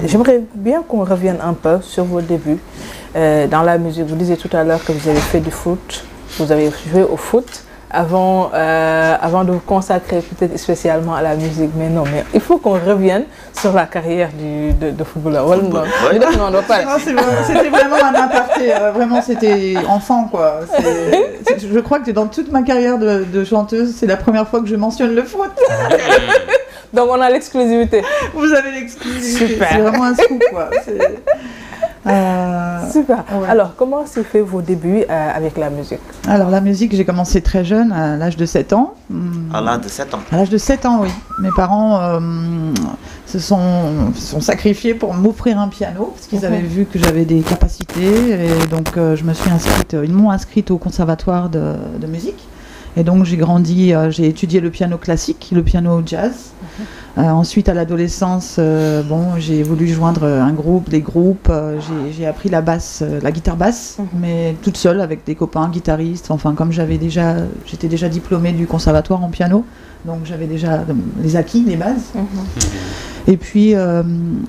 J'aimerais bien qu'on revienne un peu sur vos débuts dans la musique. Vous disiez tout à l'heure que vous avez fait du foot, vous avez joué au foot avant de vous consacrer peut-être spécialement à la musique. Mais non, mais il faut qu'on revienne sur la carrière de footballeur. Ouais. C'était vraiment un aparté, vraiment c'était enfant quoi. Je crois que dans toute ma carrière de chanteuse, c'est la première fois que je mentionne le foot. Donc on a l'exclusivité. Vous avez l'exclusivité. Super. C'est vraiment un scoop quoi. Super. Ouais. Alors, comment s'est fait vos débuts avec la musique? Alors, la musique, j'ai commencé très jeune, à l'âge de 7 ans. À l'âge de 7 ans? À l'âge de 7 ans, oui. Mes parents se sont sacrifiés pour m'offrir un piano, parce qu'ils avaient vu que j'avais des capacités. Et donc, je me suis inscrite, ils m'ont inscrite au conservatoire de musique. Et donc, j'ai grandi, j'ai étudié le piano classique, le piano jazz. Ensuite, à l'adolescence, j'ai voulu joindre des groupes. J'ai appris la basse, la guitare basse, mais toute seule avec des copains guitaristes. Enfin, comme j'étais déjà diplômée du conservatoire en piano, donc j'avais déjà les acquis, les bases. Et puis,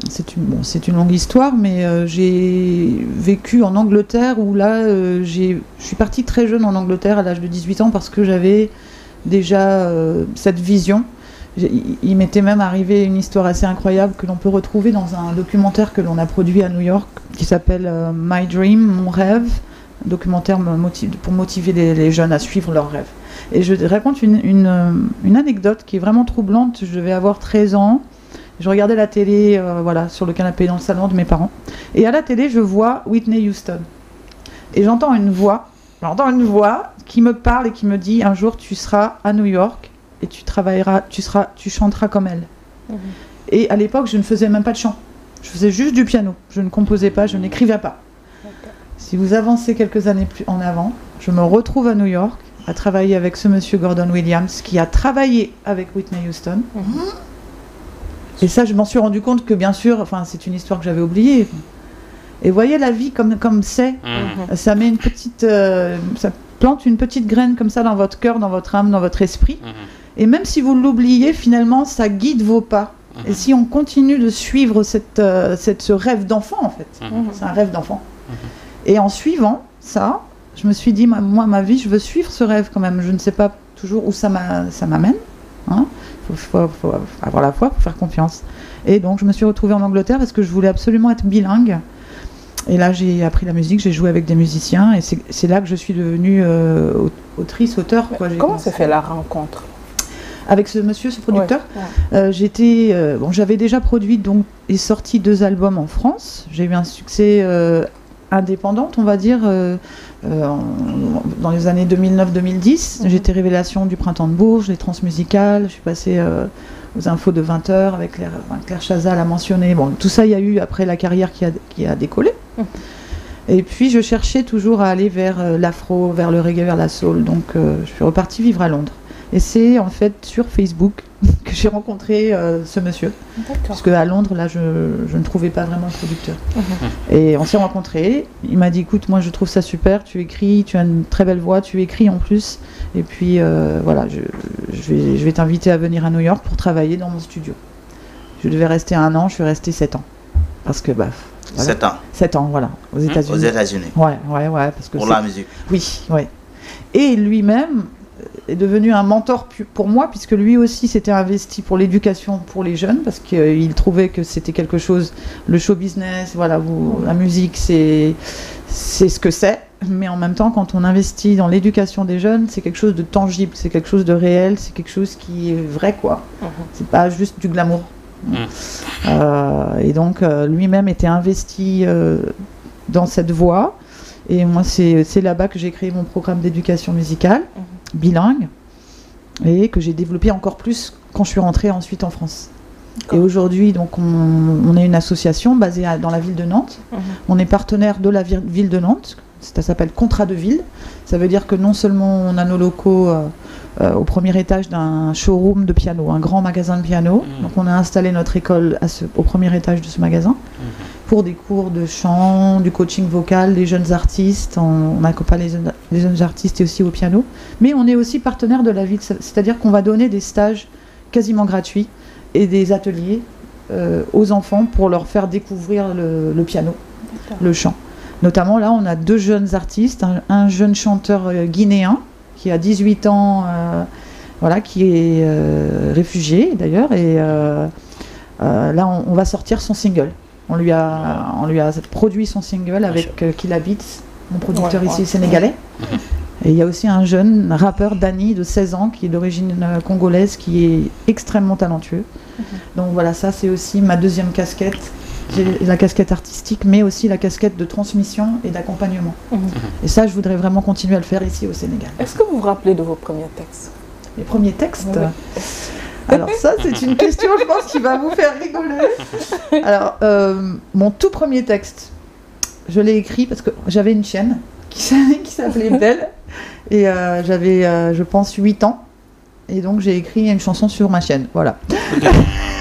c'est une longue histoire, mais j'ai vécu en Angleterre où là, je suis partie très jeune en Angleterre à l'âge de 18 ans parce que j'avais déjà cette vision. Il m'était même arrivé une histoire assez incroyable que l'on peut retrouver dans un documentaire que l'on a produit à New York qui s'appelle My Dream, mon rêve, un documentaire pour motiver les jeunes à suivre leurs rêves. Et je raconte une anecdote qui est vraiment troublante. Je devais avoir 13 ans. Je regardais la télé sur le canapé dans le salon de mes parents. Et à la télé, je vois Whitney Houston. Et j'entends une voix qui me parle et qui me dit « Un jour, tu seras à New York. Et tu chanteras comme elle. Et à l'époque, je ne faisais même pas de chant. Je faisais juste du piano. Je ne composais pas, je n'écrivais pas. Si vous avancez quelques années plus en avant, je me retrouve à New York, à travailler avec ce monsieur Gordon Williams, qui a travaillé avec Whitney Houston. Et ça, je m'en suis rendu compte que, bien sûr, c'est une histoire que j'avais oubliée. Et voyez la vie comme c'est. Ça met ça plante une petite graine comme ça dans votre cœur, dans votre âme, dans votre esprit. Et même si vous l'oubliez, finalement, ça guide vos pas. Et si on continue de suivre ce rêve d'enfant, en fait, c'est un rêve d'enfant. Et en suivant ça, je me suis dit, moi, ma vie, je veux suivre ce rêve quand même. Je ne sais pas toujours où ça m'amène. Faut avoir la foi, faut faire confiance. Et donc, je me suis retrouvée en Angleterre parce que je voulais absolument être bilingue. Et là, j'ai appris la musique, j'ai joué avec des musiciens. Et c'est là que je suis devenue autrice, auteur. Comment s'est fait la rencontre avec ce producteur? J'avais déjà produit et sorti 2 albums en France. J'ai eu un succès indépendant, on va dire, dans les années 2009-2010. J'étais révélation du Printemps de Bourges, les transmusicales. Je suis passée aux infos de 20h avec Claire Chazal a mentionné. Bon, tout ça, il y a eu après la carrière qui a décollé. Et puis, je cherchais toujours à aller vers l'afro, vers le reggae, vers la soul. Donc, je suis repartie vivre à Londres. Et c'est en fait sur Facebook que j'ai rencontré ce monsieur. Parce qu'à Londres, là, je ne trouvais pas vraiment de producteur. Et on s'est rencontrés. Il m'a dit, écoute, moi, je trouve ça super. Tu écris, tu as une très belle voix, tu écris en plus. Et puis, je vais t'inviter à venir à New York pour travailler dans mon studio. Je devais rester 1 an, je suis restée 7 ans. Parce que, 7 ans. 7 ans, voilà, aux États-Unis. Aux États-Unis. Ouais. Parce que pour la musique. Oui. Et lui-même est devenu un mentor pour moi, puisque lui aussi s'était investi pour l'éducation pour les jeunes, parce qu'il trouvait que c'était quelque chose, le show business, la musique, c'est ce que c'est. Mais en même temps, quand on investit dans l'éducation des jeunes, c'est quelque chose de tangible, c'est quelque chose de réel, c'est quelque chose qui est vrai, quoi. C'est pas juste du glamour. Et donc lui-même était investi dans cette voie, et moi c'est là-bas que j'ai créé mon programme d'éducation musicale bilingue, et que j'ai développé encore plus quand je suis rentrée ensuite en France. Et aujourd'hui, donc on est une association basée dans la ville de Nantes. On est partenaire de la ville de Nantes. Ça s'appelle Contrat de ville. Ça veut dire que non seulement on a nos locaux au premier étage d'un showroom de piano, un grand magasin de piano. Donc on a installé notre école au premier étage de ce magasin pour des cours de chant, du coaching vocal, des jeunes artistes. On accompagne les jeunes artistes et aussi au piano. Mais on est aussi partenaire de la ville, c'est-à-dire qu'on va donner des stages quasiment gratuits et des ateliers aux enfants pour leur faire découvrir le piano, le chant. Notamment là, on a 2 jeunes artistes, un jeune chanteur guinéen qui a 18 ans, voilà, qui est réfugié d'ailleurs, et là on va sortir son single. On lui a produit son single avec Killa Beats, mon producteur ici sénégalais. Et il y a aussi un jeune rappeur, Dani, de 16 ans, qui est d'origine congolaise, qui est extrêmement talentueux. Donc voilà, ça c'est aussi ma deuxième casquette. J'ai la casquette artistique, mais aussi la casquette de transmission et d'accompagnement. Et ça, je voudrais vraiment continuer à le faire ici au Sénégal. Est-ce que vous vous rappelez de vos premiers textes? Les premiers textes? Alors ça, c'est une question, je pense, qui va vous faire rigoler. Alors, mon tout premier texte, je l'ai écrit parce que j'avais une chaîne qui s'appelait Belle, et j'avais, je pense, 8 ans. Et donc j'ai écrit une chanson sur ma chaîne, voilà.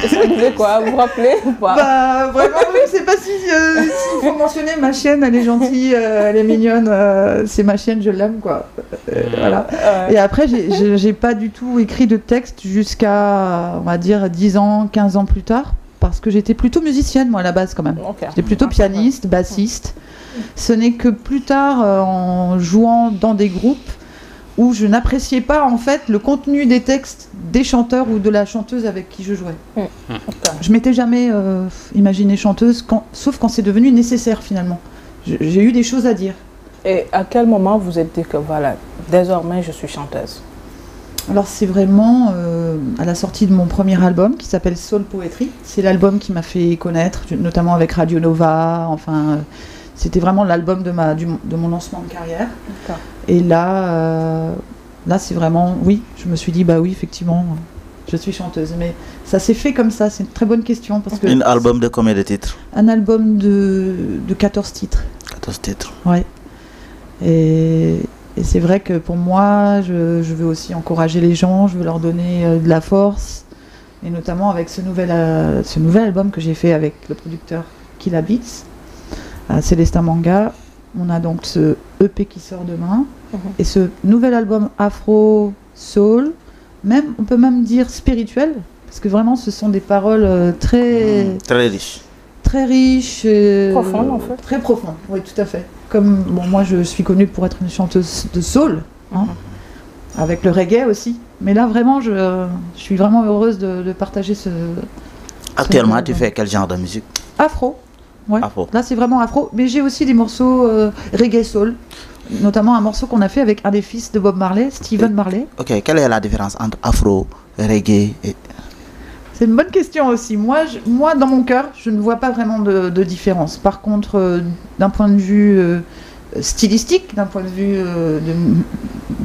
Et ça disait quoi? Vous vous rappelez ou pas? Bah vraiment, je ne sais pas si il faut mentionner ma chaîne, elle est gentille, elle est mignonne, c'est ma chaîne, je l'aime quoi. Voilà. Et après, j'ai pas du tout écrit de texte jusqu'à, on va dire, 10 ans, 15 ans plus tard, parce que j'étais plutôt musicienne moi à la base quand même. J'étais plutôt pianiste, bassiste. Ce n'est que plus tard, en jouant dans des groupes, où je n'appréciais pas en fait le contenu des textes des chanteurs ou de la chanteuse avec qui je jouais. Je m'étais jamais imaginée chanteuse, sauf quand c'est devenu nécessaire finalement. J'ai eu des choses à dire. Et à quel moment vous êtes dit que voilà, désormais je suis chanteuse? Alors c'est vraiment à la sortie de mon premier album qui s'appelle Soul Poetry. C'est l'album qui m'a fait connaître, notamment avec Radio Nova, enfin... C'était vraiment l'album de mon lancement de carrière. Et là, c'est vraiment, oui, je me suis dit, bah oui, effectivement, je suis chanteuse. Mais ça s'est fait comme ça, c'est une très bonne question. Parce que un album de combien de titres? Un album de 14 titres. 14 titres. Ouais. Et c'est vrai que pour moi, je veux aussi encourager les gens, je veux leur donner de la force. Et notamment avec ce nouvel album que j'ai fait avec le producteur Killa Beats. Célestin Manga, on a donc ce EP qui sort demain et ce nouvel album Afro Soul, on peut même dire spirituel, parce que vraiment ce sont des paroles très riches, profondes en fait, très profondes. Oui, tout à fait. Comme bon, moi je suis connue pour être une chanteuse de soul, avec le reggae aussi. Mais là vraiment, je suis vraiment heureuse de partager ce. Actuellement, tu fais quel genre de musique? Afro. Ouais. Afro. Là c'est vraiment afro, mais j'ai aussi des morceaux reggae soul, notamment un morceau qu'on a fait avec un des fils de Bob Marley, Stephen Marley. Ok, quelle est la différence entre afro, reggae et... C'est une bonne question aussi. Moi dans mon cœur, je ne vois pas vraiment de différence. Par contre, d'un point de vue stylistique, d'un point de vue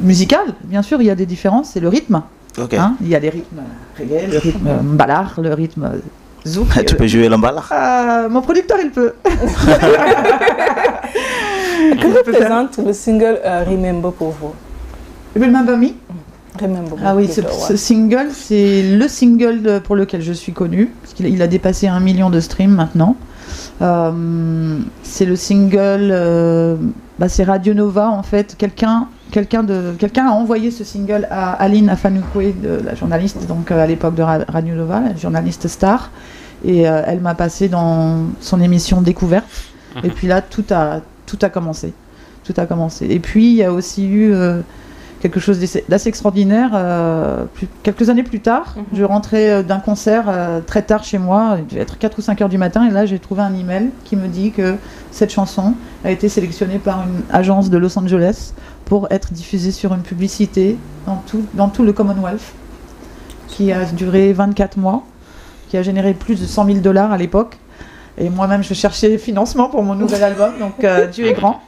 musical, bien sûr, il y a des différences, c'est le rythme. Okay. Il y a les rythmes reggae, le rythme mbalar, le rythme... Zouk, tu peux jouer le mbalar? Mon producteur, il peut. Que représente le single Remember pour vous? Remember Me? Remember Me. Ah oui, ce single, c'est le single pour lequel je suis connue, parce qu'il a dépassé 1 million de streams maintenant. C'est le single, c'est Radio Nova en fait. Quelqu'un a envoyé ce single à Aline Afanoukoé, la journaliste donc à l'époque de Radio Nova, la journaliste star, et elle m'a passé dans son émission Découverte. Et puis là tout a commencé. Et puis il y a aussi eu quelque chose d'assez extraordinaire. Quelques années plus tard, je rentrais d'un concert très tard chez moi, il devait être 4 ou 5 heures du matin, et là j'ai trouvé un email qui me dit que cette chanson a été sélectionnée par une agence de Los Angeles pour être diffusée sur une publicité dans tout le Commonwealth, qui a duré 24 mois, qui a généré plus de $100 000 à l'époque. Et moi-même, je cherchais financement pour mon nouvel album, donc Dieu est grand.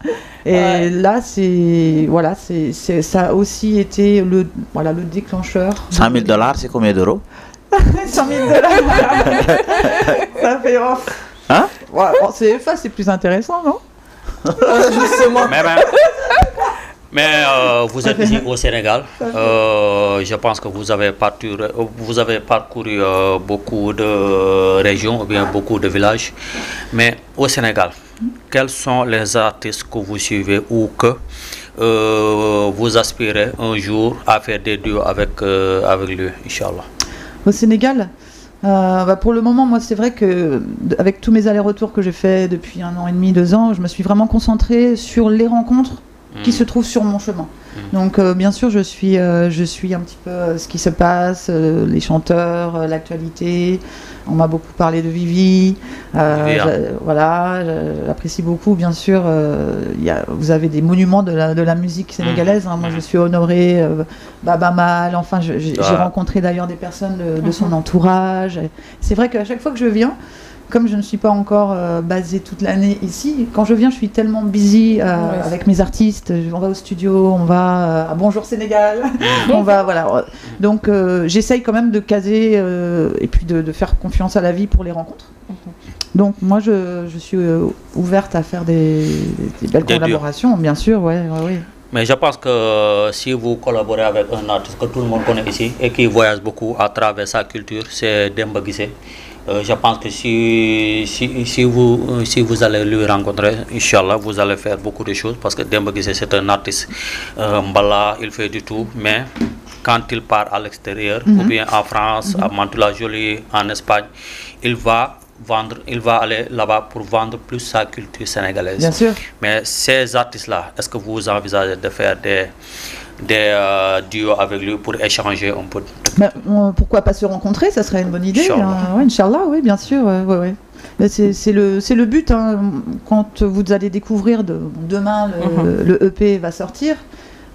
Et là, ça a aussi été le déclencheur. 100 000 $, c'est combien d'euros? 100 000 $. Ça fait off. Hein? Ouais, CFA, c'est plus intéressant, non? Justement. Mais vous êtes ici au Sénégal. Je pense que vous avez parcouru beaucoup de régions ou bien beaucoup de villages. Mais au Sénégal, quels sont les artistes que vous suivez ou que vous aspirez un jour à faire des duos avec lui, Inch'Allah? Au Sénégal, Pour le moment, moi, c'est vrai que avec tous mes allers-retours que j'ai fait depuis 1 an et demi, 2 ans, je me suis vraiment concentrée sur les rencontres qui se trouvent sur mon chemin. Donc, bien sûr, je suis un petit peu ce qui se passe, les chanteurs, l'actualité. On m'a beaucoup parlé de Vivi. Voilà, j'apprécie beaucoup, bien sûr. Vous avez des monuments de la musique sénégalaise. Hein. Moi, je suis honorée. Baba Mal. Enfin, j'ai rencontré d'ailleurs des personnes de son entourage. C'est vrai qu'à chaque fois que je viens, comme je ne suis pas encore basée toute l'année ici, quand je viens, je suis tellement busy avec mes artistes. On va au studio, on va à Bonjour Sénégal, on va, voilà. Donc, j'essaye quand même de caser et puis de faire confiance à la vie pour les rencontres. Donc, moi, je suis ouverte à faire des belles collaborations, bien sûr, ouais. Mais je pense que si vous collaborez avec un artiste que tout le monde connaît ici et qui voyage beaucoup à travers sa culture, c'est Demba Guissé. Je pense que si vous allez lui rencontrer, Inch'Allah, vous allez faire beaucoup de choses parce que Demba Guissé, c'est un artiste mbala, il fait du tout, mais quand il part à l'extérieur, ou bien en France, à Mantes-la-Jolie, en Espagne, il va aller là-bas pour vendre plus sa culture sénégalaise. Bien sûr. Mais ces artistes-là, est-ce que vous envisagez de faire des duos avec lui pour échanger un peu? Pourquoi pas se rencontrer, ça serait une bonne idée. Inch'Allah, oui, bien sûr. C'est le but. Hein. Quand vous allez découvrir, demain, le EP va sortir.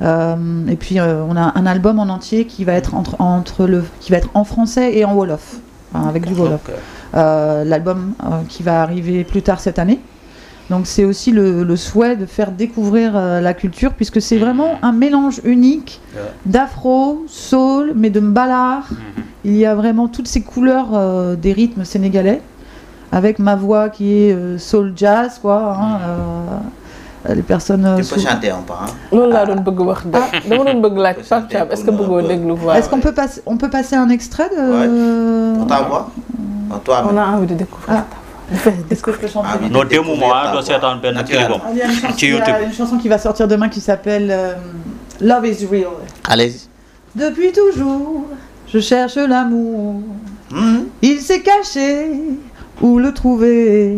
Et puis, on a un album en entier qui va être, qui va être en français et en Wolof, avec du Wolof. L'album qui va arriver plus tard cette année. Donc c'est aussi le souhait de faire découvrir la culture, puisque c'est vraiment un mélange unique d'afro, soul, mais de mbala. Il y a vraiment toutes ces couleurs des rythmes sénégalais, avec ma voix qui est soul jazz, quoi. Les personnes. Tu peux chanter un peu, hein? Est-ce qu'on peut passer un extrait de... Pour ta voix? On a envie de découvrir. Est-ce que je peux chanter? Il y a une chanson qui va sortir demain qui s'appelle Love is Real. Allez-y. Depuis toujours, je cherche l'amour. Il s'est caché, où le trouver?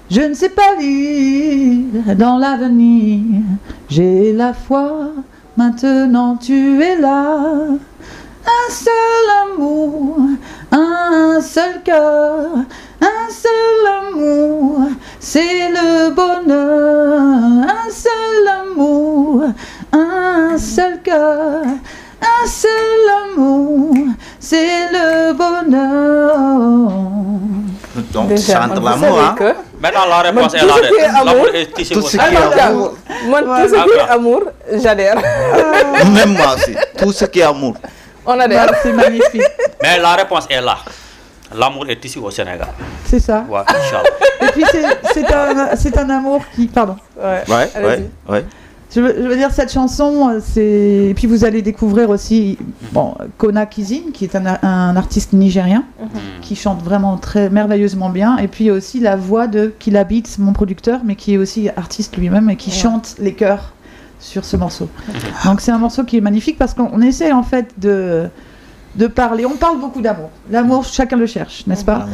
Je ne sais pas lire dans l'avenir. J'ai la foi, maintenant tu es là. Un seul amour, un seul cœur, un seul amour, c'est le bonheur. Un seul amour, un seul cœur, un seul amour, c'est le bonheur. Donc tu chantes l'amour, hein? Maintenant la réponse est là. L'amour est tissé au Sénégal. Tout ce qui est amour, j'adhère. Même moi aussi, tout ce qui est amour. On adhère. C'est magnifique. Mais la réponse est là. L'amour est ici au Sénégal. C'est ça. Ouais, Inch'Allah. Et puis c'est un amour qui... Pardon. Ouais. Je veux dire, cette chanson, c'est... Et puis vous allez découvrir aussi Kona Kizine, qui est un artiste nigérien, qui chante vraiment très merveilleusement bien. Et puis aussi la voix de Killa Beats, mon producteur, mais qui est aussi artiste lui-même et qui chante les chœurs sur ce morceau. Donc c'est un morceau qui est magnifique parce qu'on essaie en fait de parler. On parle beaucoup d'amour. L'amour, chacun le cherche, n'est-ce pas?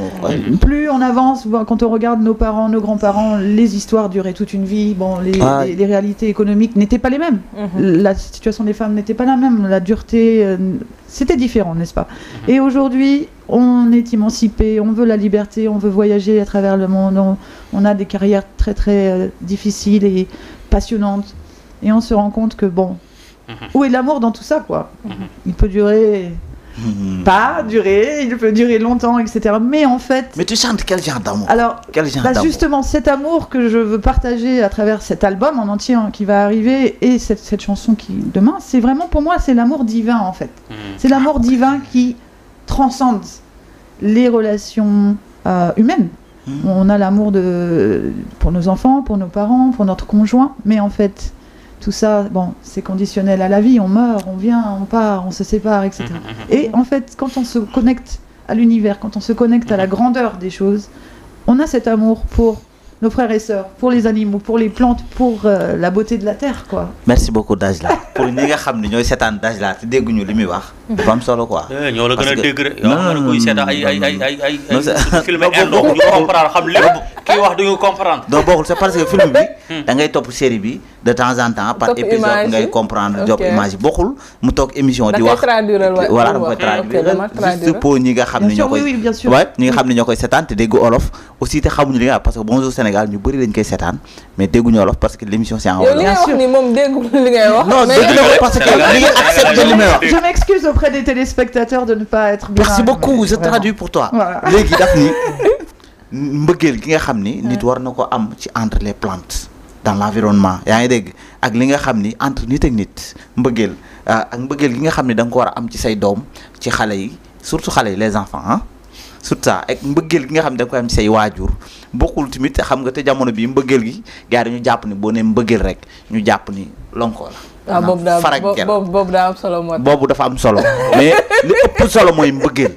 Plus on avance, quand on regarde nos parents, nos grands-parents, les histoires duraient toute une vie. Bon, les réalités économiques n'étaient pas les mêmes. La situation des femmes n'était pas la même. La dureté, c'était différent, n'est-ce pas? Et aujourd'hui, on est émancipé, on veut la liberté, on veut voyager à travers le monde. On a des carrières très très difficiles et passionnantes. Et on se rend compte que où est l'amour dans tout ça, quoi? Il peut durer... Pas durer, il peut durer longtemps, etc. Mais en fait... Mais tu chantes quel genre d'amour? Alors, justement, cet amour que je veux partager à travers cet album en entier qui va arriver et cette chanson qui demain, c'est vraiment pour moi, c'est l'amour divin en fait. C'est l'amour divin qui transcende les relations humaines. On a l'amour pour nos enfants, pour nos parents, pour notre conjoint, mais en fait... Tout ça, c'est conditionnel à la vie, on meurt, on vient, on part, on se sépare, etc. Et en fait, quand on se connecte à l'univers, quand on se connecte à la grandeur des choses, on a cet amour pour nos frères et sœurs, pour les animaux, pour les plantes, pour la beauté de la terre, quoi. Merci beaucoup Dajla. Pour ñi nga xamni ñoy sétane Dajla té dégguñu limi wax dafa am solo quoi. ñoo la gën a dégg rek. yow xam nga kuy seeta ay film indo ñu comprendre xam lépp kii wax du ñu comprendre. doo bokkul c'est parce que film bi da ngay topp série bi de temps en temps par épisode ngay comprendre job image bokkul mu toog émission di wax voilà da koy traduire juste pour ñi nga xam ne ñoo koy ñi nga xam ne ñoo koy seetaan te dégg olof aussi te xamuñu li nga parce que Bonjour Sénégal ñu bëri dañ koy seetaan mais dégguñu olof parce que l'émission c'est en wolof. Bien sûr ni moom déggul li ngay wax. Non dégg na ko parce que li nga accepté li may wax. Je m'excuse auprès des téléspectateurs de ne pas être bien. Merci beaucoup, je traduis pour toi. Léegi daf ni mbëggeel gi nga xam ni nit war na ko am ci entre les plantes dans l'environnement yaa ngi dégg ak li nga xam ni entre nit ak nit mbëggeel ak mbëggeel gi nga xam ni da nga ko war a am ci say doom ci xale yi surtout xale yi les enfants ah surtout ça ak mbëggeel gi nga xam ne da nga koy am ci say waajur bokkul tamit xam nga te jamono bii mbëggeel gi gars yi dañu jàpp ni boo nee mbëggeel rek ñu jàpp ni lonko la. ah boobu daa am solo moo tax. boobu dafa am solo mais li ëpp solo mooy mbëggeel.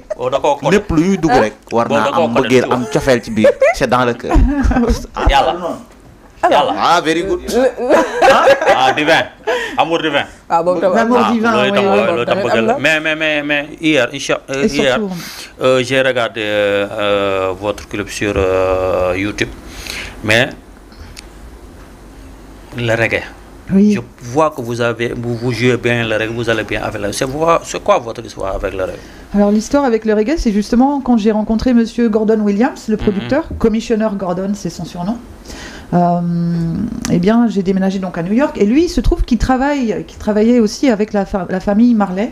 lépp lu ñuy dugg rek war naa am mbëggeel am cofeel ci biir c'est dans le cœur. yàlla yàlla ah very good. divin amour divin. ah boobu tam amour divin loolu tam bëgg mais hier j'ai regardé votre clip sur YouTube mais le reggae. Oui. Je vois que vous jouez bien le reggae, vous allez bien avec le reggae. C'est quoi votre histoire avec le reggae? Alors l'histoire avec le reggae, c'est justement quand j'ai rencontré monsieur Gordon Williams, le producteur, Commissioner Gordon, c'est son surnom. Eh bien, j'ai déménagé donc à New York et lui, il se trouve qu'il travaillait aussi avec la famille Marley.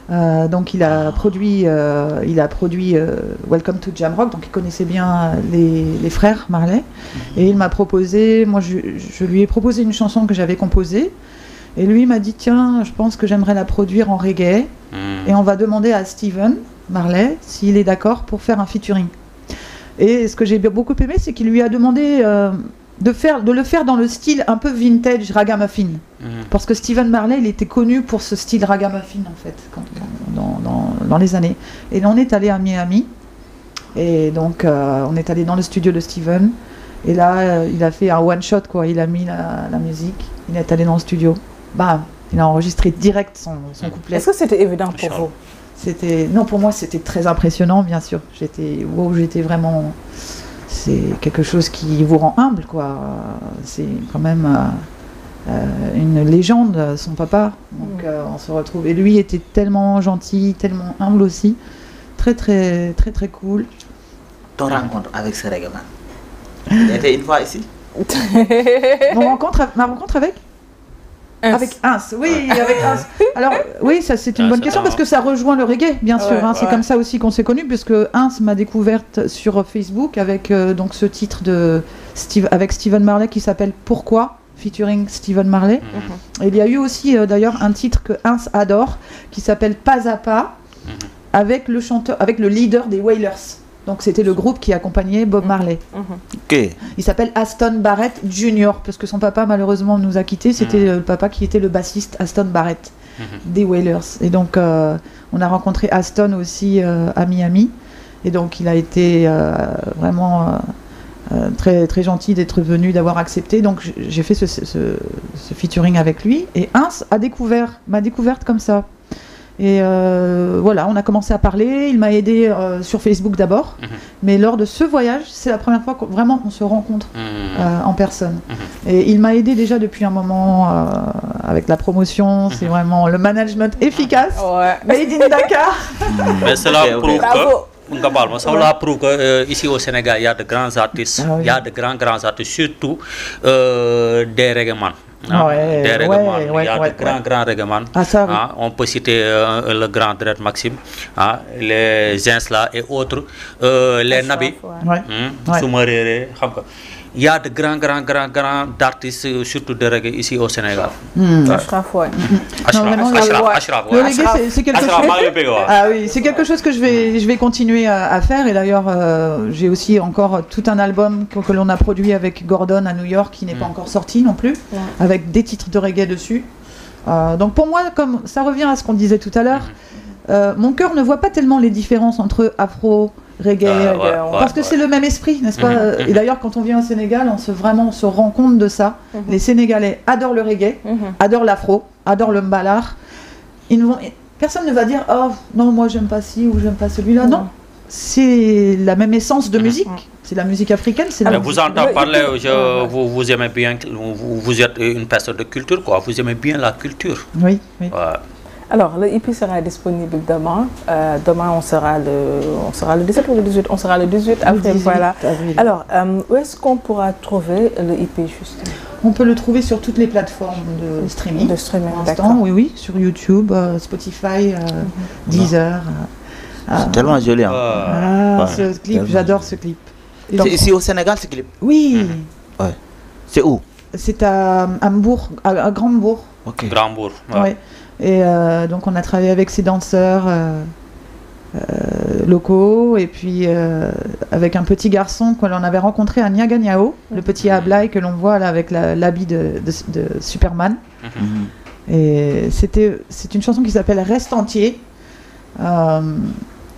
Donc il a produit Welcome to Jamrock, donc il connaissait bien les frères Marley et il m'a proposé, moi je lui ai proposé une chanson que j'avais composée et lui m'a dit tiens je pense que j'aimerais la produire en reggae et on va demander à Steven Marley s'il est d'accord pour faire un featuring. Et ce que j'ai beaucoup aimé c'est qu'il lui a demandé de le faire dans le style un peu vintage ragamuffin. Parce que Steven Marley, il était connu pour ce style ragamuffin en fait, dans les années. Et on est allé à Miami, et donc on est allé dans le studio de Steven, et là il a fait un one shot quoi, il a mis la musique, il est allé dans le studio, bam, il a enregistré direct son couplet. Est-ce que c'était évident pour vous? Non, pour moi c'était très impressionnant bien sûr, j'étais vraiment... C'est quelque chose qui vous rend humble, quoi. C'est quand même une légende, son papa. Donc on se retrouve. Et lui était tellement gentil, tellement humble aussi. Très, très, très, très cool. Ton rencontre avec ce reggaeman? Il était une fois ici? Ma rencontre avec Avec Ins, oui, avec Ins. Alors, oui, ça c'est une bonne question parce que ça rejoint le reggae, bien sûr. Hein, c'est comme ça aussi qu'on s'est connus, puisque Ins m'a découverte sur Facebook avec donc ce titre avec Steven Marley qui s'appelle Pourquoi, featuring Steven Marley. Et il y a eu aussi d'ailleurs un titre que Ins adore qui s'appelle Pas à Pas avec le leader des Wailers. Donc c'était le groupe qui accompagnait Bob Marley. Okay. Il s'appelle Aston Barrett Jr. parce que son papa malheureusement nous a quittés. C'était le papa qui était le bassiste Aston Barrett des Wailers. Et donc on a rencontré Aston aussi à Miami. Et donc il a été vraiment très, très gentil d'être venu, d'avoir accepté. Donc j'ai fait ce featuring avec lui. Et Ins m'a découverte comme ça. Et voilà, on a commencé à parler, il m'a aidé sur Facebook d'abord, mais lors de ce voyage, c'est la première fois qu'on se rencontre en personne. Et il m'a aidé déjà depuis un moment avec la promotion, c'est vraiment le management efficace, made in Dakar. Mais cela prouve que ici au Sénégal, il y a de grands artistes, il y a de grands artistes, surtout des reggaeman. Il y a de grands reggaeman. On peut citer le grand Dread Maxime, les Zensla et autres, les Nabi, Soumarere. Il y a de grands artistes, surtout de reggae ici au Sénégal. Ashraf, ouais. Ashraf, le reggae, c'est quelque chose. Ah oui, c'est quelque chose que je vais continuer à faire. Et d'ailleurs, j'ai aussi encore tout un album que l'on a produit avec Gordon à New York, qui n'est pas encore sorti non plus, avec des titres de reggae dessus. Donc pour moi, comme ça revient à ce qu'on disait tout à l'heure, mon cœur ne voit pas tellement les différences entre afro, reggae, parce que c'est le même esprit, n'est-ce pas? Et d'ailleurs, quand on vient au Sénégal, on se rend compte de ça. Les Sénégalais adorent le reggae, adorent l'afro, adorent le mbalar. personne ne va dire oh non moi j'aime pas ci ou j'aime pas celui-là. Non, c'est la même essence de musique. C'est la musique africaine. C'est la vous entendez parler, vous aimez bien, vous êtes une personne de culture, quoi. Vous aimez bien la culture. Oui, oui. Ouais. Alors, le EP sera disponible demain. Demain, on sera le 17 ou le 18. On sera le 18 avril, voilà. Alors, où est-ce qu'on pourra trouver le EP justement? On peut le trouver sur toutes les plateformes de streaming. Pour l'instant, oui, sur YouTube, Spotify, Deezer. C'est tellement joli. Hein. Ce clip, j'adore ce clip. C'est ici au Sénégal, ce clip? Oui. Ouais. C'est où? C'est à Hambourg, à Grandbourg. Ok. Grandbourg. Ouais. Et donc on a travaillé avec ces danseurs locaux et puis avec un petit garçon que l'on avait rencontré à Nyaganyao, le petit Ablai que l'on voit là avec l'habit de Superman. Et c'est une chanson qui s'appelle Reste entier.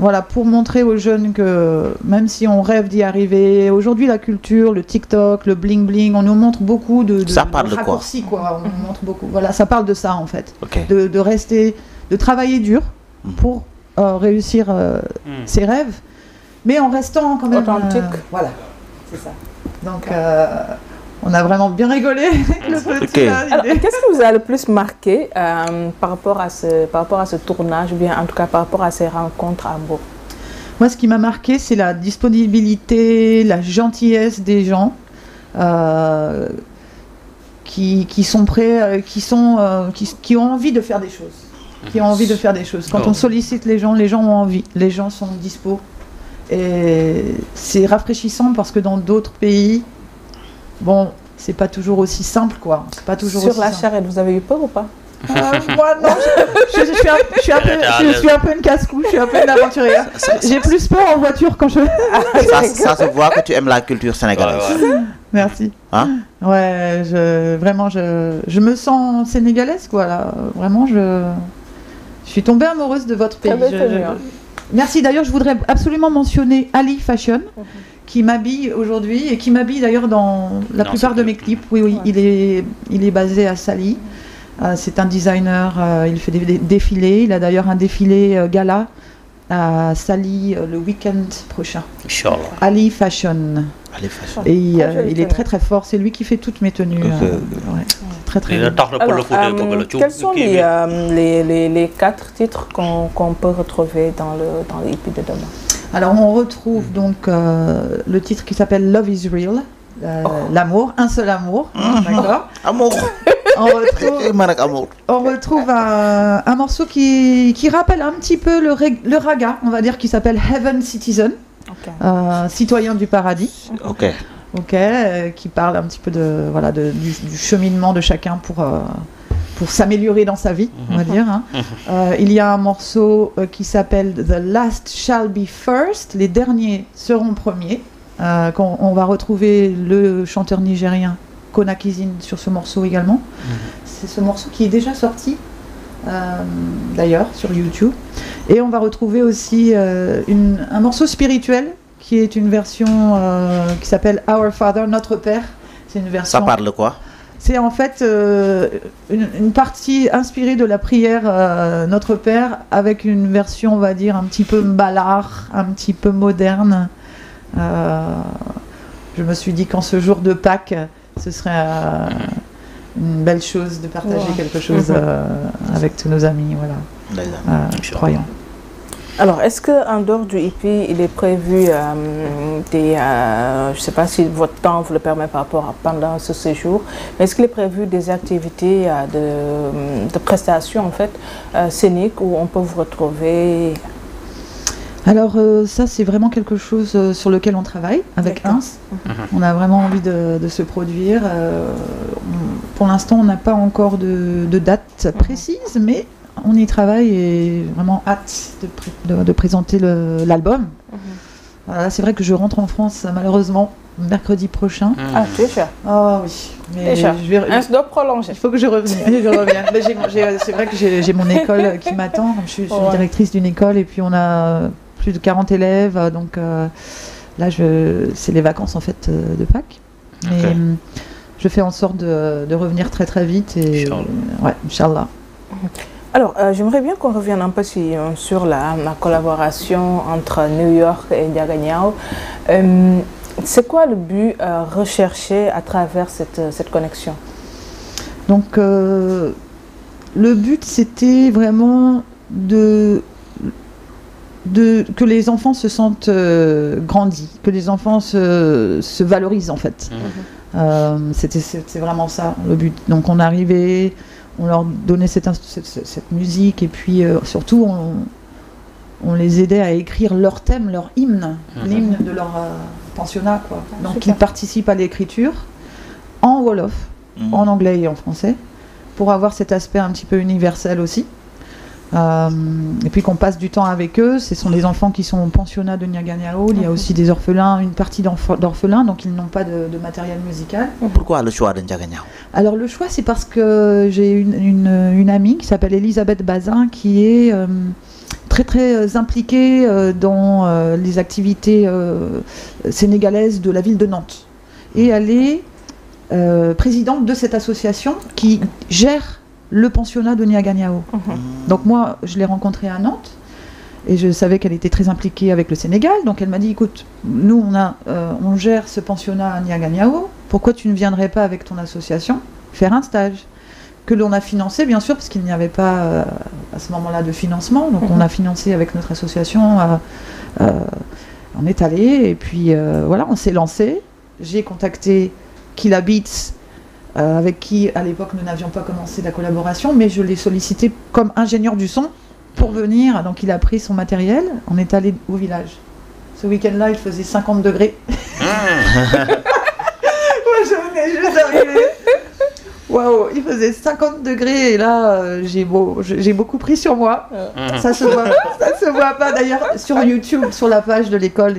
Voilà, pour montrer aux jeunes que même si on rêve d'y arriver, aujourd'hui la culture, le TikTok, le bling bling, on nous montre beaucoup de raccourcis, quoi. On nous montre beaucoup. Voilà, ça parle de ça en fait, de rester, de travailler dur pour réussir ses rêves, mais en restant quand même authentique. Voilà, c'est ça. Donc on a vraiment bien rigolé avec le petit. Alors, qu'est-ce qui vous a le plus marqué par rapport à ce tournage, ou bien en tout cas par rapport à ces rencontres à Hambourg? Moi, ce qui m'a marqué, c'est la disponibilité, la gentillesse des gens qui sont prêts, qui ont envie de faire des choses. Quand on sollicite les gens ont envie, les gens sont dispo. Et c'est rafraîchissant parce que dans d'autres pays, bon, c'est pas toujours aussi simple, quoi. C'est pas toujours Sur aussi la simple. charrette, vous avez eu peur ou pas? Moi, non, je suis un peu une casse-cou, je suis un peu une aventurière. J'ai plus peur en voiture quand je... ça se voit que tu aimes la culture sénégalaise. Merci. Hein? Ouais, je me sens sénégalaise, quoi, là. Vraiment, je suis tombée amoureuse de votre pays. Merci. D'ailleurs, je voudrais absolument mentionner Ali Fashion, qui m'habille aujourd'hui et qui m'habille d'ailleurs dans la plupart de mes clips. Oui, ouais. il est basé à Saly. C'est un designer, il fait des défilés. Il a d'ailleurs un défilé gala à Saly le week-end prochain. Inchallah. Ali Fashion. Et il est très très fort. C'est lui qui fait toutes mes tenues. Très très bien. Alors, quels sont les 4 titres qu'on peut retrouver dans le EP de demain? Alors on retrouve donc le titre qui s'appelle Love is Real, l'amour, un seul amour, d'accord. Amour. On retrouve un morceau qui rappelle un petit peu le raga, on va dire, qui s'appelle Heaven Citizen, citoyen du paradis. Qui parle un petit peu du cheminement de chacun pour s'améliorer dans sa vie, on va dire. Il y a un morceau qui s'appelle The Last Shall Be First, les derniers seront premiers. On va retrouver le chanteur nigérien Kona Kizin sur ce morceau également. C'est ce morceau qui est déjà sorti d'ailleurs sur YouTube. Et on va retrouver aussi un morceau spirituel qui est une version qui s'appelle Our Father, Notre Père. C'est une version. Ça parle de quoi? C'est en fait une partie inspirée de la prière Notre Père, avec une version, on va dire, un petit peu ballard, un petit peu moderne. Je me suis dit qu'en ce jour de Pâques, ce serait une belle chose de partager quelque chose avec tous nos amis, croyants. Alors, est-ce qu'en dehors du EP, il est prévu je ne sais pas si votre temps vous le permet par rapport à pendant ce séjour, mais est-ce qu'il est prévu des activités de prestations en fait, scéniques où on peut vous retrouver? Alors ça c'est vraiment quelque chose sur lequel on travaille avec Ins. On a vraiment envie de se produire. Pour l'instant on n'a pas encore de date précise, mais on y travaille et vraiment hâte de présenter l'album. Voilà, c'est vrai que je rentre en France malheureusement mercredi prochain. Ah, tu es cher. Oh oui. Mais je dois prolonger. Il faut que je revienne. C'est vrai que j'ai mon école qui m'attend. Je suis directrice d'une école et puis on a plus de 40 élèves. Donc là, c'est les vacances en fait de Pâques. Mais je fais en sorte de revenir très très vite. Et, Inch'Allah. Alors, j'aimerais bien qu'on revienne un peu sur la collaboration entre New York et Ndiaga Nyao. C'est quoi le but recherché à travers cette connexion? Donc, le but, c'était vraiment que les enfants se sentent grandis, que les enfants se valorisent en fait. C'est vraiment ça le but. Donc on arrivait, on leur donnait cette musique et puis surtout on les aidait à écrire leur thème, leur hymne, l'hymne de leur pensionnat, quoi. Donc ils participent à l'écriture en Wolof, en anglais et en français, pour avoir cet aspect un petit peu universel aussi. Et puis qu'on passe du temps avec eux. Ce sont des enfants qui sont au pensionnat de Ndiaga Nyao. Il y a aussi des orphelins, une partie d'orphelins, donc ils n'ont pas de matériel musical. Pourquoi le choix de Ndiaga Nyao? Alors le choix, c'est parce que j'ai une amie qui s'appelle Elisabeth Bazin, qui est très très impliquée dans les activités sénégalaises de la ville de Nantes. Et elle est présidente de cette association qui gère le pensionnat de Ndiaga Nyao. Donc moi, je l'ai rencontrée à Nantes et je savais qu'elle était très impliquée avec le Sénégal. Donc elle m'a dit, écoute, nous on gère ce pensionnat à Ndiaga Nyao, pourquoi tu ne viendrais pas avec ton association faire un stage que l'on a financé, bien sûr, parce qu'il n'y avait pas à ce moment-là de financement. Donc on a financé avec notre association, on est allé et puis voilà, on s'est lancé. J'ai contacté Killa Beats, avec qui, à l'époque, nous n'avions pas commencé la collaboration, mais je l'ai sollicité comme ingénieur du son pour venir. Donc, il a pris son matériel. On est allé au village. Ce week-end-là, il faisait 50 degrés. Moi, je venais juste d'arriver. Waouh, il faisait 50 degrés et là, j'ai beaucoup pris sur moi. Ça se voit pas. D'ailleurs, sur YouTube, sur la page de l'école,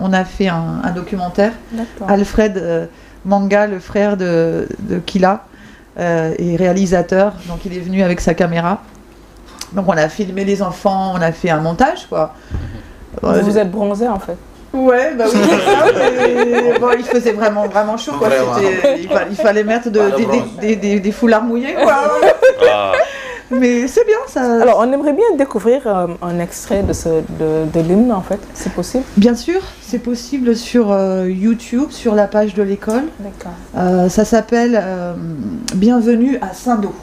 on a fait un documentaire. Alfred Manga, le frère de Killa, est réalisateur, donc il est venu avec sa caméra. Donc on a filmé les enfants, on a fait un montage, quoi. Vous êtes bronzé en fait. Ouais, bah oui, c'est ça, mais bon, il faisait vraiment chaud, quoi. Il fallait mettre des foulards mouillés, quoi. Mais c'est bien ça. Alors, on aimerait bien découvrir un extrait de l'hymne, en fait. C'est possible? Bien sûr, c'est possible sur YouTube, sur la page de l'école. D'accord. Ça s'appelle Bienvenue à Sando.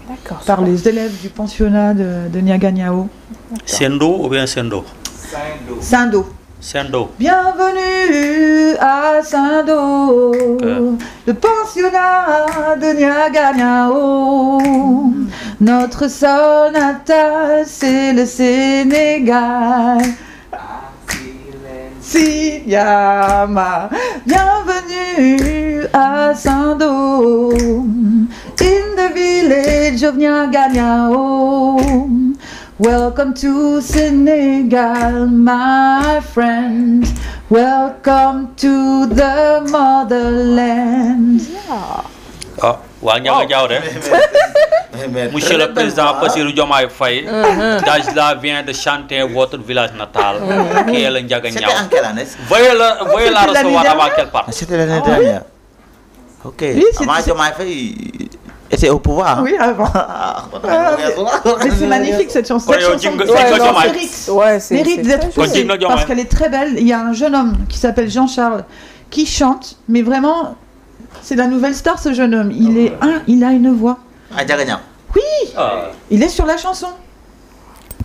D'accord. Par les élèves du pensionnat de Ndiaga Nyao. Sendo ou bien Sendo? Sando. Sendo. Bienvenue à Sando, le pensionnat de Ndiaga Nyao. Notre sol natal, c'est le Sénégal. Siyama. Bienvenue à Sando, in the village of Ndiaga Nyao. Welcome to Senegal, my friend. Welcome to the motherland. Ah, waa Ndiaga Nyao de. Monsieur le Président Bassirou Diomaye Faye, Dajla vient de chanter votre village natal, qui est le Ndiaga Nyao. C'était en quelle année? Veuillez la recevoir avant qu'elle parte. C'était l'année dernière. Ok. Oui, Avant Diomaye Faye était au pouvoir. Oui, avant. Mais c'est magnifique cette chanson. Cette chanson mérite d'être poussée parce qu'elle est très belle. Il y a un jeune homme qui s'appelle Jean-Charles qui chante, mais vraiment, c'est la nouvelle star ce jeune homme. Il a une voix. À Ndiaga Nyao. Oui, il est sur la chanson.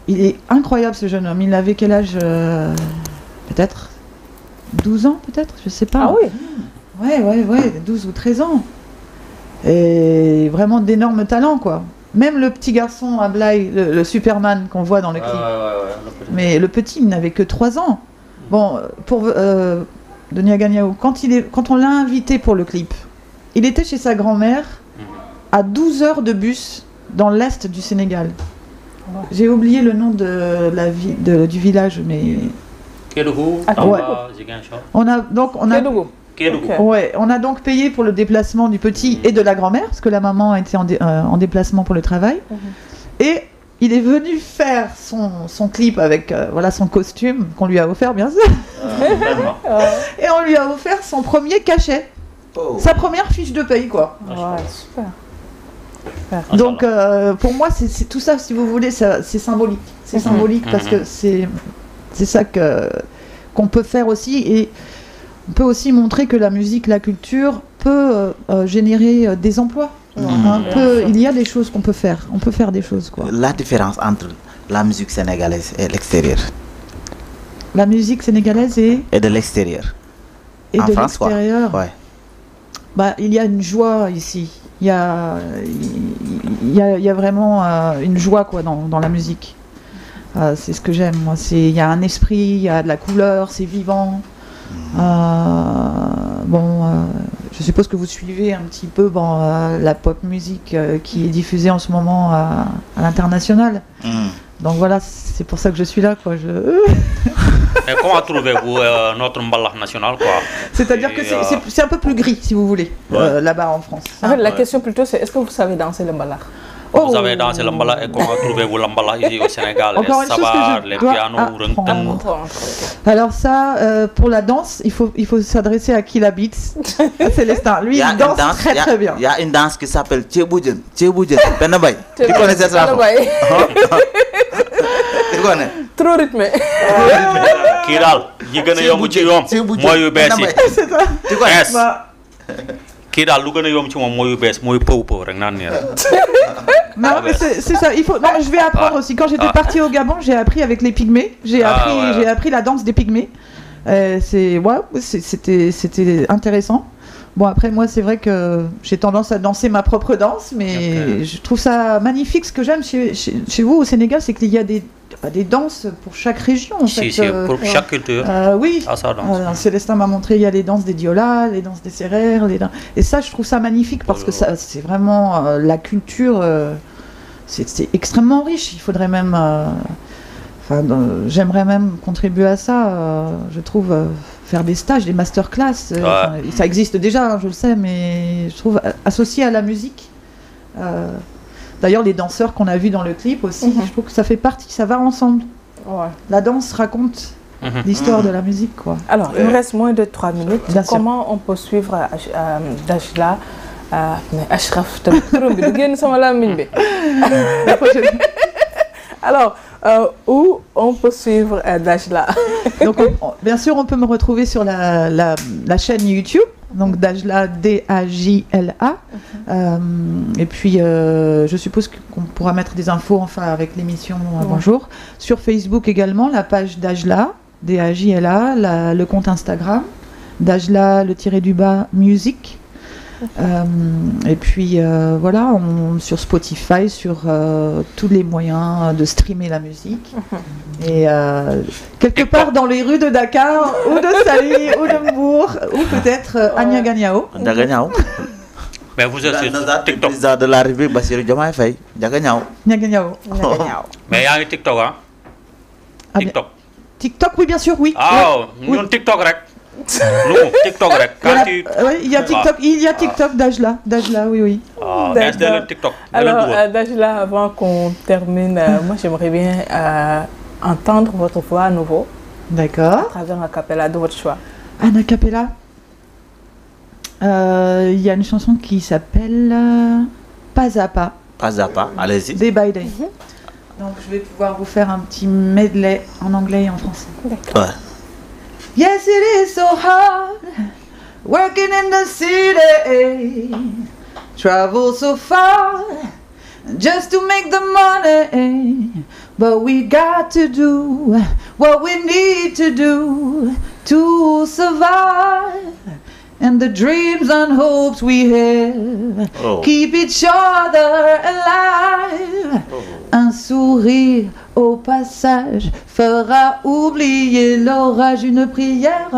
Il est incroyable ce jeune homme. Il avait quel âge? Peut-être 12 ans, peut-être, je sais pas. Ah oui. Ouais, 12 ou 13 ans. Et vraiment d'énormes talents, quoi. Même le petit garçon à Blaye, le Superman qu'on voit dans le clip. Mais le petit, il n'avait que 3 ans. Bon, de Ndiaga Nyao, quand on l'a invité pour le clip, il était chez sa grand-mère à 12 heures de bus dans l'est du Sénégal. J'ai oublié le nom de la ville, du village, mais... Kédougou, on a donc payé pour le déplacement du petit et de la grand-mère, parce que la maman était en déplacement pour le travail. Et il est venu faire son clip avec son costume qu'on lui a offert, bien sûr. Et on lui a offert son premier cachet. Sa première fiche de paye, quoi. Ouais, super. Donc pour moi, c'est tout ça, si vous voulez, c'est symbolique. C'est symbolique parce que c'est ça qu'on peut faire aussi. Et on peut aussi montrer que la musique, la culture peut générer des emplois. Il y a des choses qu'on peut faire. On peut faire des choses, quoi. La différence entre la musique sénégalaise et l'extérieur. La musique sénégalaise et de l'extérieur. Et en de l'extérieur. Ouais. Bah, il y a une joie ici. Il y a vraiment une joie, quoi, dans la musique. C'est ce que j'aime, moi. Il y a un esprit, il y a de la couleur, c'est vivant. Je suppose que vous suivez un petit peu la pop musique qui est diffusée en ce moment à l'international. Donc voilà, c'est pour ça que je suis là, quoi. Et comment trouvez-vous notre mbalax national, quoi? C'est-à-dire que c'est un peu plus gris, si vous voulez, là-bas en France. En fait, la question plutôt, c'est est-ce que vous savez danser le mbalax? Vous avez dansé le mbalax et comment trouvez-vous le mbalax ici au Sénégal? Encore les sabars, les pianos, renteng. Alors ça, pour la danse, il faut s'adresser à Killa Beats, à Célestin. Lui, il danse très bien. Il y a une danse qui s'appelle Tchéboujen. Penabay. Tu connais cette chanson? Tu connais? Trop rythmé. Kii daal yi gën a yomb ci yoom mooy yu bees yi. Tu connais? Kii daal lu gën a yomb ci moom mooy yu bees mooy pëw rek naan nii rek. Non, mais c'est ça. Non, je vais apprendre aussi. Quand j'étais partie au Gabon, j'ai appris avec les pygmées. J'ai appris la danse des pygmées. C'était intéressant. Bon, après, moi, c'est vrai que j'ai tendance à danser ma propre danse, mais je trouve ça magnifique. Ce que j'aime chez vous au Sénégal, c'est qu'il y a des danses pour chaque région. En fait. Pour chaque culture. Oui. Célestin m'a montré, il y a les danses des diolas, les danses des sérères. Et ça, je trouve ça magnifique parce que c'est vraiment la culture. C'est extrêmement riche. Il faudrait même. J'aimerais même contribuer à ça. Je trouve. Faire des stages, des masterclass, ça existe déjà, hein, je le sais, mais je trouve associé à la musique. D'ailleurs, les danseurs qu'on a vus dans le clip aussi, je trouve que ça fait partie, ça va ensemble. Ouais. La danse raconte l'histoire de la musique, quoi. Alors, il me reste moins de 3 minutes. Comment on peut suivre Dajla, mais Ashraf, alors, où on peut suivre Dajla? Donc, bien sûr, on peut me retrouver sur la chaîne YouTube, donc Dajla, D-A-J-L-A. Et puis, je suppose qu'on pourra mettre des infos, avec l'émission Bonjour. Sur Facebook également, la page Dajla, D-A-J-L-A, le compte Instagram, Dajla, musique. Et puis voilà, sur Spotify, sur tous les moyens de streamer la musique. Et quelque part dans les rues de Dakar, ou de Saly, ou de Mbour, ou peut-être à Niaganyao. Mais vous êtes sur TikTok. Président de la République, Bassirou Diomaye Faye, Niaganyao. Mais il y a un TikTok, hein? TikTok. TikTok, oui, bien sûr, oui. Nous, TikTok, rek. Nous, TikTok, rek. Oui, il y a TikTok Dajla, oui. Installez TikTok. Alors, Dajla, avant qu'on termine, moi j'aimerais bien entendre votre voix à nouveau. D'accord. À travers un acapella de votre choix. Un acapella. Il y a une chanson qui s'appelle Pas à pas. Pas à pas, allez-y. Day by Day. Donc je vais pouvoir vous faire un petit medley en anglais et en français. D'accord. Ouais. Yes, it is so hard working in the city, travel so far just to make the money, but we got to do what we need to do to survive, and the dreams and hopes we have keep each other alive. Un sourire au passage fera oublier l'orage, une prière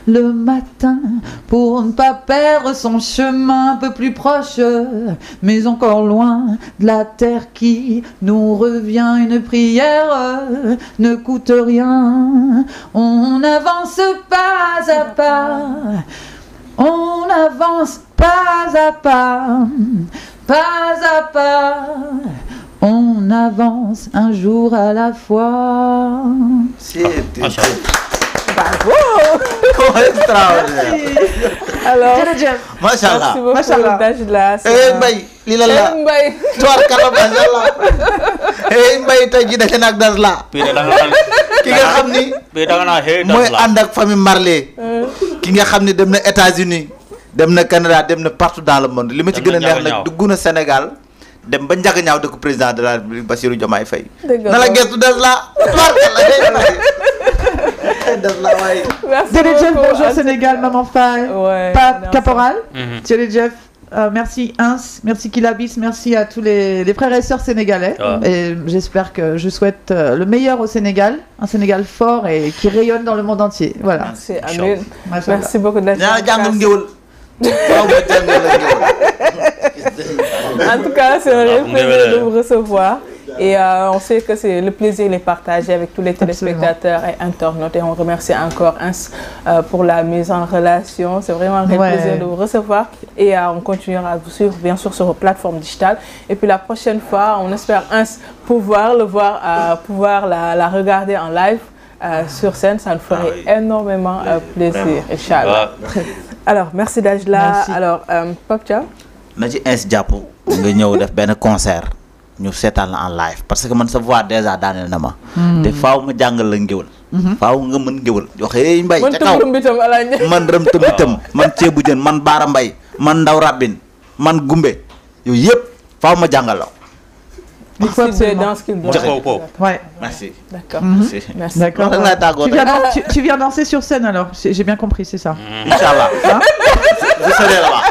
le matin pour ne pas perdre son chemin un peu plus proche, mais encore loin de la terre qui nous revient. Une prière ne coûte rien, on avance pas à pas, on avance pas à pas, pas à pas. On avance un jour à la fois. C'est Oh, extraordinaire. Alors, Masha Allah. merci beaucoup Dajla. Mbaye lii la la Mbaye. tubaarkalla Masha Allah. Mbaye tey jii daje na ak Dajla. ki nga xam ni mooy ànd ak famille Marley. ki nga xam ni dem na États-Unis dem na Canada dem na partout dans le monde li ma ci gën a neex nag dugg na Sénégal dem ba njëkk ñaaw dëkk président de la République Bassirou Diomaye Faye. na la gëstu Dajla. Jeff, bonjour Sénégal, maman Faye, Pape Caporal. Jeff, merci Ins, merci Kilabis, merci à tous les frères et sœurs sénégalais. Et j'espère que je souhaite le meilleur au Sénégal, un Sénégal fort et qui rayonne dans le monde entier. Voilà. Merci, Amin. Merci beaucoup d'être là. En tout cas, c'est un réel plaisir de vous recevoir. Et on sait que c'est le plaisir de partager avec tous les téléspectateurs et internautes. Et on remercie encore Ins pour la mise en relation. C'est vraiment un réel plaisir de vous recevoir. Et on continuera à vous suivre, bien sûr, sur vos plateformes digitales. Et puis la prochaine fois, on espère Ins pouvoir le voir, pouvoir la regarder en live sur scène. Ça nous ferait énormément plaisir, Inch'Allah. Alors, merci Dajla. Alors, Pape Thiam. na ci Ins jàpp nga ñëw def benn concert ñu seetaan la en live parce que man sa voix déjà daaneel na ma. te faaw ma jàngal la ngéwël. faaw nga mën ngéwël joxe mbay ca kaw man rëm tëmbitam man ceebu jën man baara mbay man ndaw rabbin man gumbe yooyu yëpp faaw ma jàngal la. Ouais. Merci. D'accord. Merci. D'accord. Tu viens danser sur scène alors. J'ai bien compris, c'est ça. Inch'Allah. Je serai là-bas.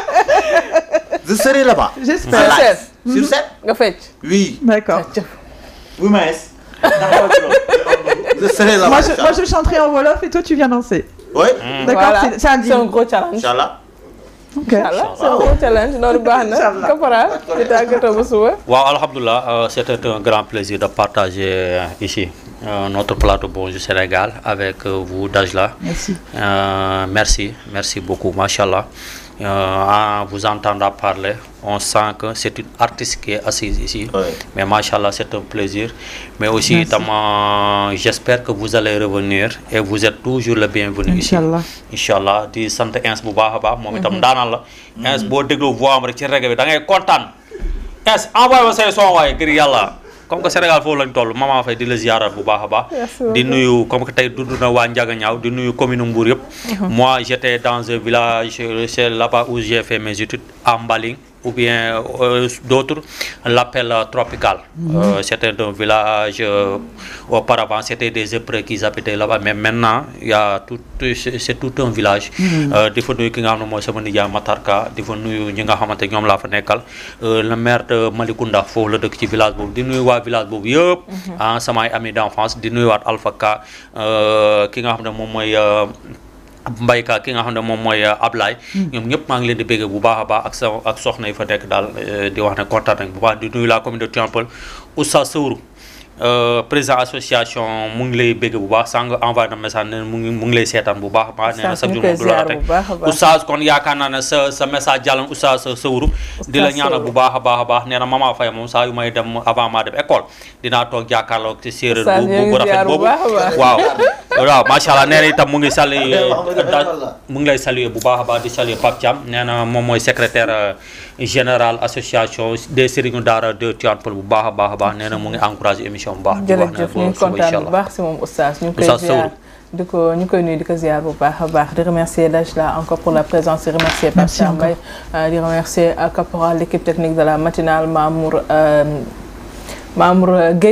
Je serai là-bas. J'espère. Sur scène. Oui. D'accord. Oui, Maës. Je serai là-bas. Moi, je chanterai en Wolof et toi, tu viens danser. Oui. D'accord. Voilà. C'est un deal. C'est un gros challenge. Inch'Allah. Ok. C'est un gros challenge. Wow, alhamdulillah, c'était un grand plaisir de partager ici notre plateau Bonjour Sénégal avec vous, Dajla. Merci. Merci beaucoup, machallah. En vous entendant parler, on sent que c'est une artiste qui est assise ici. Mais machallah, c'est un plaisir. Mais aussi, j'espère que vous allez revenir et vous êtes toujours le bienvenu ici. Inch'Allah. Di sante Ins bu baax a baax moom itam daanal la. Ins boo dégloo voix am rek ci reggae bi da ngay kontaan. Ins envoyé ma say son waaye ngir yàlla. Comme que Sénégal foofu lañ toll maman Faye di la ziarat bu baax a baax. di nuyu comme que tey dudd na waa Ndiaganiao di nuyu commune Mbour yëpp. Moi j'étais dans un village, c'est là-bas où j'ai fait mes études à Mbaling ou bien d'autres l'appellent Tropical. C'était un village auparavant, c'était des épreuves qu'ils habitaient là-bas, mais maintenant il y a c'est tout un village. di fa nuyu ki nga xam ne mooy sama nijaay Matarka di fa nuyu ñi nga xamante ñoom laa fa nekkal le maire de Malicounda foofu la dëkk ci village boobu di nuyu waa village boobu yëpp. samay amis d'enfance di nuyuwaat Alpha Ka ki nga xam ne moom mooy Mbayka ki nga xam ne moom mooy Ablaye ñoom ñëpp maa ngi leen di bégg bu baax a baax ak soxna yi fa nekk daal di wax ne kontaan nañ bu baax di nuyu la commune de Tivaouane Oustaz Sowru président association mu ngi lay bégg bu baax sànq envoyé na message ne mu ngi lay seetaan bu baax a baax nee na chaque jour moom du la rate Oustaz kon yaakaar naa ne sa message jàllan Oustaz Sowru di la ñaanal bu baax a baax nee na Mama Faye moom saa yu may dem avant maa dem école dinaa toog jàkkaarloo ci séeréer bu rafet boobu waaw macha allah nee na itam mu ngi lay saluer bu baax a baax di saluer Pape Thiam nee na moom mooy secrétaire général association des Serigne Daara de Tivaouane Peulh bu baax a baax nee na mu ngi encouragé émission bu baax. jërëjëf ñu ngi kontaan bu baax si moom Oustaz ñu ngi koy ziar ñu koy nuyu di ko ziar bu baax a baax di remercier Dajla encore pour la présence di remercier Pape Thiam Mbaye di remercier Caporal l'équipe technique de la matinale Mamour Gueye.